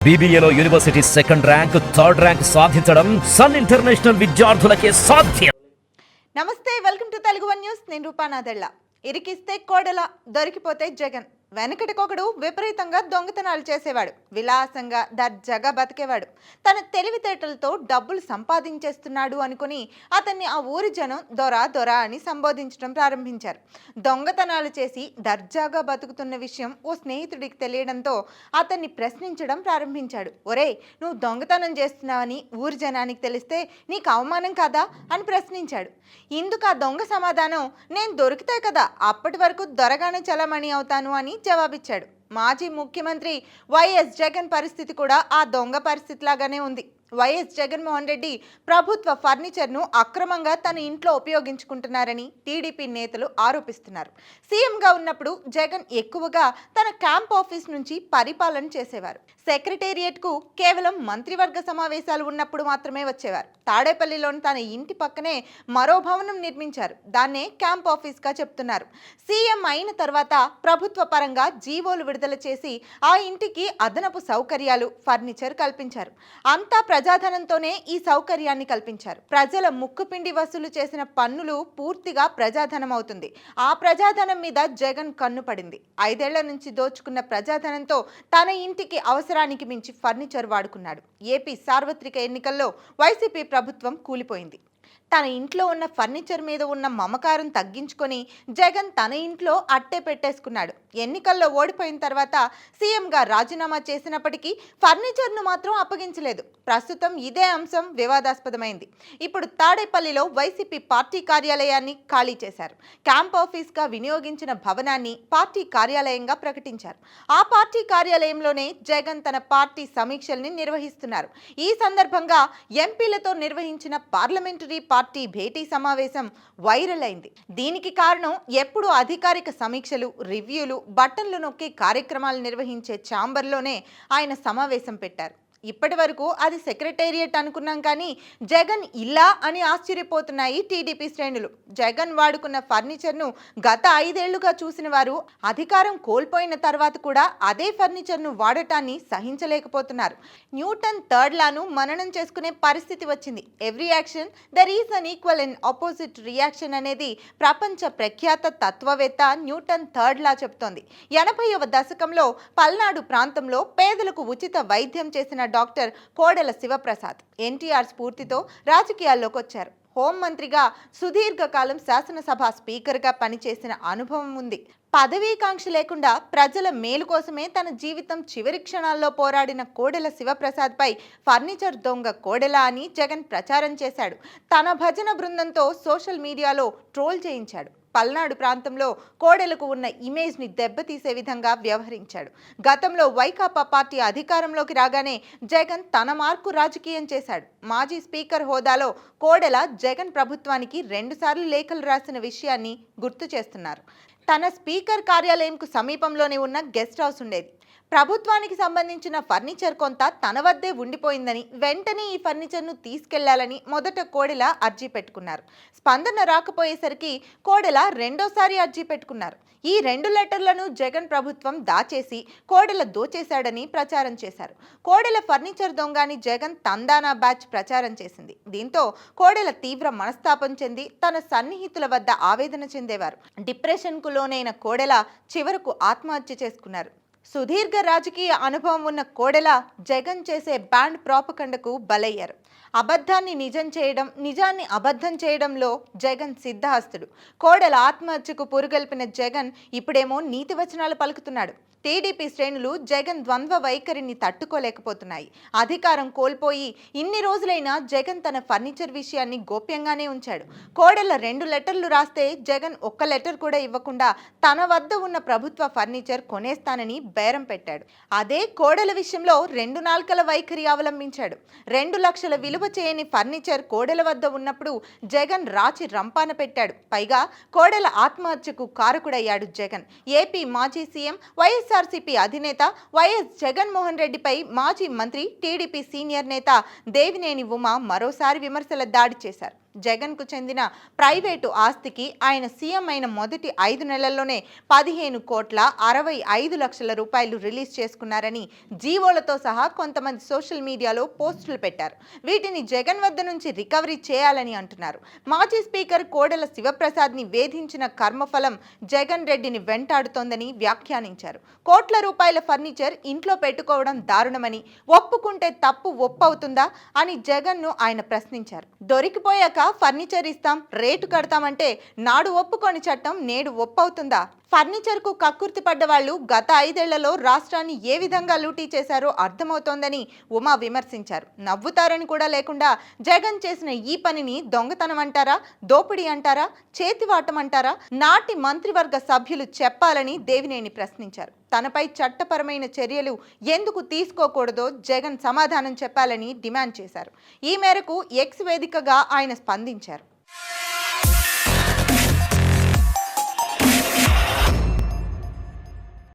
BBAలో university second rank, third rank సాధించడం Sun International విద్యార్థులకే సాధ్యం. నమస్తే, welcome to Telugu one news. నేను రూపానాదెళ్ళ. ఇరికిస్తే కోడెల, దొరికిపోతే జగన్. వెనకటికొకడు విపరీతంగా దొంగతనాలు చేసేవాడు, విలాసంగా దర్జాగా బతికేవాడు. తన తెలివితేటలతో డబ్బులు సంపాదించేస్తున్నాడు అనుకుని అతన్ని ఆ ఊరి జనం దొర దొర అని సంబోధించడం ప్రారంభించారు. దొంగతనాలు చేసి దర్జాగా బతుకుతున్న విషయం ఓ స్నేహితుడికి తెలియడంతో అతన్ని ప్రశ్నించడం ప్రారంభించాడు. ఒరే, నువ్వు దొంగతనం చేస్తున్నావని ఊరి జనానికి తెలిస్తే నీకు అవమానం కాదా అని ప్రశ్నించాడు. ఇందుకు ఆ దొంగ సమాధానం, నేను దొరికితే కదా అప్పటి వరకు దొరగానే చలామణి అవుతాను అని జవాబిచ్చాడు. మాజీ ముఖ్యమంత్రి వైఎస్ జగన్ పరిస్థితి కూడా ఆ దొంగ పరిస్థితిలాగానే ఉంది. వైఎస్ జగన్మోహన్ రెడ్డి ప్రభుత్వ ఫర్నిచర్ను అక్రమంగా తన ఇంట్లో ఉపయోగించుకుంటున్నారని టీడీపీ నేతలు ఆరోపిస్తున్నారు. సీఎంగా ఉన్నప్పుడు జగన్ ఎక్కువగా తన క్యాంప్ ఆఫీస్ నుంచి పరిపాలన చేసేవారు. సెక్రటేరియట్కు కేవలం మంత్రివర్గ సమావేశాలు ఉన్నప్పుడు మాత్రమే వచ్చేవారు. తాడేపల్లిలోని తన ఇంటి పక్కనే మరో భవనం నిర్మించారు. దాన్నే క్యాంప్ ఆఫీస్గా చెప్తున్నారు. సీఎం అయిన తర్వాత ప్రభుత్వ పరంగా జీవోలు విడుదల చేసి ఆ ఇంటికి అదనపు సౌకర్యాలు, ఫర్నిచర్ కల్పించారు. అంతా ప్రజాధనంతోనే ఈ సౌకర్యాన్ని కల్పించారు. ప్రజల ముక్కుపిండి వసూలు చేసిన పన్నులు పూర్తిగా ప్రజాధనం అవుతుంది. ఆ ప్రజాధనం మీద జగన్ కన్ను పడింది. 5 ఏళ్ల నుంచి దోచుకున్న ప్రజాధనంతో తన ఇంటికి అవసరానికి మించి ఫర్నిచర్ వాడుకున్నాడు. ఏపీ సార్వత్రిక ఎన్నికల్లో వైసీపీ ప్రభుత్వం కూలిపోయింది. తన ఇంట్లో ఉన్న ఫర్నిచర్ మీద ఉన్న మమకారం తగ్గించుకొని జగన్ తన ఇంట్లో అట్టే పెట్టేసుకున్నాడు. ఎన్నికల్లో ఓడిపోయిన తర్వాత సీఎంగా రాజీనామా చేసినప్పటికీ ఫర్నిచర్ను మాత్రం అప్పగించలేదు. ప్రస్తుతం ఇదే అంశం వివాదాస్పదమైంది. ఇప్పుడు తాడేపల్లిలో వైసీపీ పార్టీ కార్యాలయాన్ని ఖాళీ చేశారు. క్యాంప్ ఆఫీస్గా వినియోగించిన భవనాన్ని పార్టీ కార్యాలయంగా ప్రకటించారు. ఆ పార్టీ కార్యాలయంలోనే జగన్ తన పార్టీ సమీక్షల్ని నిర్వహిస్తున్నారు. ఈ సందర్భంగా ఎంపీలతో నిర్వహించిన పార్లమెంటరీ పార్టీ భేటీ సమావేశం వైరల్ అయింది. దీనికి కారణం ఎప్పుడు అధికారిక సమీక్షలు, రివ్యూలు, బటన్లు నొక్కి కార్యక్రమాలు నిర్వహించే ఛాంబర్లోనే ఆయన సమావేశం పెట్టారు. ఇప్పటి వరకు అది సెక్రటేరియట్ అనుకున్నాం, కానీ జగన్ ఇలా అని ఆశ్చర్యపోతున్నాయి టీడీపీ శ్రేణులు. జగన్ వాడుకున్న ఫర్నిచర్ను గత 5 ఏళ్లుగా చూసిన వారు అధికారం కోల్పోయిన తర్వాత కూడా అదే ఫర్నిచర్ను వాడటాన్ని సహించలేకపోతున్నారు. న్యూటన్ థర్డ్ లాను మననం చేసుకునే పరిస్థితి వచ్చింది. Every action there is an equal and opposite reaction అనేది ప్రపంచ ప్రఖ్యాత తత్వవేత్త న్యూటన్ థర్డ్ లా చెబుతోంది. 80వ దశకంలో పల్నాడు ప్రాంతంలో పేదలకు ఉచిత వైద్యం చేసిన డాక్టర్ కోడెల శివప్రసాద్ ఎన్టీఆర్ స్ఫూర్తితో రాజకీయాల్లోకి వచ్చారు. హోంమంత్రిగా సుదీర్ఘకాలం శాసనసభ స్పీకర్గా పనిచేసిన అనుభవం ఉంది. పదవీకాంక్ష లేకుండా ప్రజల మేలు కోసమే తన జీవితం చివరి క్షణాల్లో పోరాడిన కోడెల శివప్రసాద్పై ఫర్నిచర్ దొంగ కోడెల అని జగన్ ప్రచారం చేశాడు. తన భజన బృందంతో సోషల్ మీడియాలో ట్రోల్ చేయించాడు. పల్నాడు ప్రాంతంలో కోడెలకు ఉన్న ఇమేజ్ని దెబ్బతీసే విధంగా వ్యవహరించాడు. గతంలో వైకాపా పార్టీ అధికారంలోకి రాగానే జగన్ తన మార్కు రాజకీయం చేశాడు. మాజీ స్పీకర్ హోదాలో కోడెల జగన్ ప్రభుత్వానికి 2 సార్లు లేఖలు రాసిన విషయాన్ని గుర్తు చేస్తున్నారు. తన స్పీకర్ కార్యాలయంకు సమీపంలోనే ఉన్న గెస్ట్ హౌస్ ఉండేది. ప్రభుత్వానికి సంబంధించిన ఫర్నిచర్ కొంత తన వద్దే ఉండిపోయిందని, వెంటనే ఈ ఫర్నిచర్ను తీసుకెళ్లాలని మొదట కోడెల అర్జీ పెట్టుకున్నారు. స్పందన రాకపోయేసరికి కోడెల రెండోసారి అర్జీ పెట్టుకున్నారు. ఈ 2 లెటర్లను జగన్ ప్రభుత్వం దాచేసి కోడెల దోచేశాడని ప్రచారం చేశారు. కోడెల ఫర్నిచర్ దొంగని జగన్ తందానా బ్యాచ్ ప్రచారం చేసింది. దీంతో కోడెల తీవ్ర మనస్తాపం చెంది తన సన్నిహితుల వద్ద ఆవేదన చెందేవారు. డిప్రెషన్కు లోనైన కోడెల చివరకు ఆత్మహత్య చేసుకున్నారు. సుదీర్ఘ రాజకీయ అనుభవం ఉన్న కోడెల జగన్ చేసే బ్యాండ్ ప్రాపకండకు బలయ్యారు. అబద్ధాన్ని నిజం చేయడం, నిజాన్ని అబద్ధం చేయడంలో జగన్ సిద్ధహస్తుడు. కోడెల ఆత్మహత్యకు పురుగల్పిన జగన్ ఇప్పుడేమో నీతి వచనాలు పలుకుతున్నాడు. టీడీపీ శ్రేణులు జగన్ ద్వంద్వ వైఖరిని తట్టుకోలేకపోతున్నాయి. అధికారం కోల్పోయి ఇన్ని రోజులైనా జగన్ తన ఫర్నిచర్ విషయాన్ని గోప్యంగానే ఉంచాడు. కోడెల 2 లెటర్లు రాస్తే జగన్ ఒక్క లెటర్ కూడా ఇవ్వకుండా తన వద్ద ఉన్న ప్రభుత్వ ఫర్నిచర్ కొనేస్తానని బేరం పెట్టాడు. అదే కోడెల విషయంలో 2 నాల్కల వైఖరి అవలంబించాడు. 2 లక్షల విలువ చేయని ఫర్నిచర్ కోడెల వద్ద ఉన్నప్పుడు జగన్ రాచి రంపాన పెట్టాడు. పైగా కోడెల ఆత్మహత్యకు కారకుడయ్యాడు జగన్. ఏపీ మాజీ సీఎం వైఎస్ఆర్సీపీ అధినేత వైఎస్ జగన్మోహన్ రెడ్డిపై మాజీ మంత్రి టీడీపీ సీనియర్ నేత దేవినేని ఉమ మరోసారి విమర్శల దాడి చేశారు. జగన్కు చెందిన ప్రైవేటు ఆస్తికి ఆయన సీఎం అయిన మొదటి 5 నెలల్లోనే 15,65,00,000 రూపాయలు రిలీజ్ చేసుకున్నారని జీవోలతో సహా కొంతమంది సోషల్ మీడియాలో పోస్టులు పెట్టారు. వీటిని జగన్ వద్ద నుంచి రికవరీ చేయాలని అంటున్నారు. మాజీ స్పీకర్ కోడెల శివప్రసాద్ని వేధించిన కర్మఫలం జగన్ రెడ్డిని వెంటాడుతోందని వ్యాఖ్యానించారు. కోట్ల రూపాయల ఫర్నిచర్ ఇంట్లో పెట్టుకోవడం దారుణమని, ఒప్పుకుంటే తప్పు ఒప్పవుతుందా అని జగన్ను ఆయన ప్రశ్నించారు. దొరికిపోయాక ఫర్నిచర్ ఇస్తాం, రేటు కడతామంటే నాడు ఒప్పుకొని చట్టం నేడు ఒప్పవుతుందా? ఫర్నిచర్కు కక్కుర్తి పడ్డ వాళ్ళు గత 5 ఏళ్లలో రాష్ట్రాన్ని ఏ విధంగా లూటీ చేశారో అర్థమవుతోందని ఉమా విమర్శించారు. నవ్వుతారని కూడా లేకుండా జగన్ చేసిన ఈ పనిని దొంగతనం అంటారా, దోపిడీ అంటారా, చేతివాటం అంటారా? నాటి మంత్రివర్గ సభ్యులు చెప్పాలని దేవినేని ప్రశ్నించారు. తనపై చట్టపరమైన చర్యలు ఎందుకు తీసుకోకూడదో జగన్ సమాధానం చెప్పాలని డిమాండ్ చేశారు. ఈ మేరకు ఎక్స్ వేదికగా ఆయన స్పందించారు.